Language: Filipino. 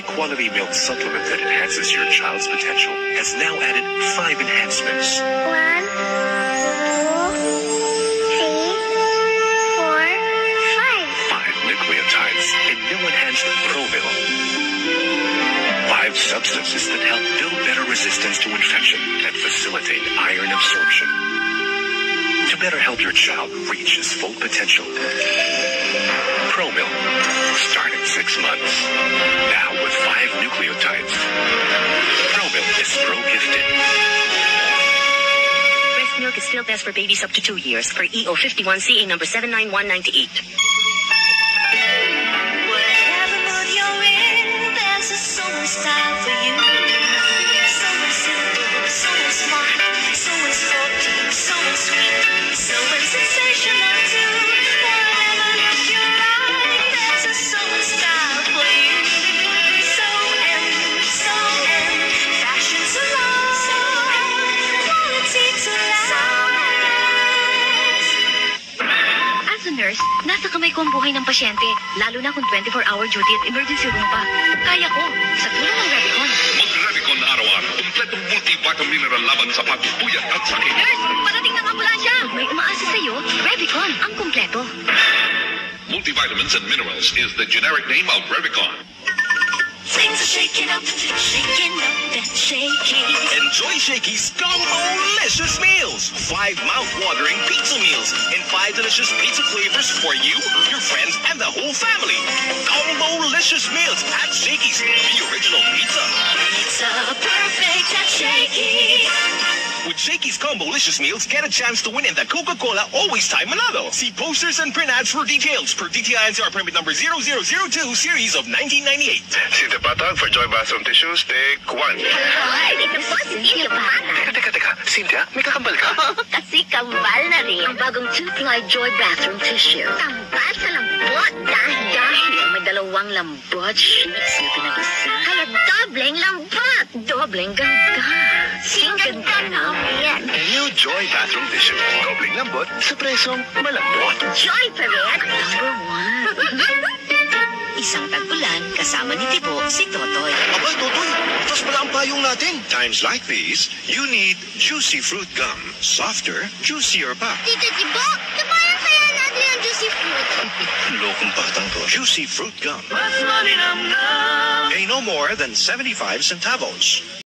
high-quality milk supplement that enhances your child's potential has now added 5 enhancements. 1, 2, 3, 4, 5. 5 nucleotides in new enhanced ProMil. 5 substances that help build better resistance to infection and facilitate iron absorption. To better help your child reach his full potential. ProMil, start at 6 months. Now with 5 nucleotides. ProMil is pro-gifted. Breast milk is still best for babies up to 2 years per EO 51CA number 79198. Whatever mood you're in, there's a summer style for you. Summer simple, summer smart, summer sporty, summer sweet, summer sensational too. Whatever look you like, there's a summer style for you. So M, fashion salon, quality to last. As a nurse, nasa kamay ko ang buhay ng pasyente, lalo na kung 24-hour duty at emergency room pa. Kaya ko, sa tulong ng Revicon. Mag-Revicon araw-araw. Kompletong multivitamin mineral laban sa pagpupuyat at sakit. Nurse, parating ng ambulansya! Pag may umaasa sa'yo, Revicon ang kumpleto. Multivitamins and minerals is the generic name of Revicon. Things are shaking up and shaking. Enjoy Shakey's Combo-licious meals. 5 mouth-watering pizza meals and 5 delicious pizza flavors for you, your friends, and the whole family. Combo-licious meals at Shakey's, the original pizza. Pizza perfect at Shakey's. With Shakey's Combo-licious meals, get a chance to win in the Coca-Cola Always Time Manado. See posters and print ads for details per DTI NCR permit number 0002 series of 1998. Si Depatag for Joy Bathroom Tissues, take 1. Ay, ito po si Cynthia Bata. Teka. Cynthia, may kakambal ka? Kasi kambal na rin ang bagong 2-ply Joy Bathroom Tissue. Tambal sa lambot dahil may 2 lambot sheets na pinag-isa. Kaya dobleng lambot, dobleng ganda. Ganda namin. New Joy Bathroom Tissue. Dobling lambot sa presong malambot. Joy pa rin. Number 1. Isang tag-ulan kasama ni Tibo si Totoy. Abay, Totoy, butas pala ang payong natin. Times like these, you need Juicy Fruit Gum. Softer, juicier pa. Tito Tibo, tabayan kaya natin ang juicy fruit. Lokong batang to. Juicy Fruit Gum. Mas malinamnam. Pay no more than 75 centavos.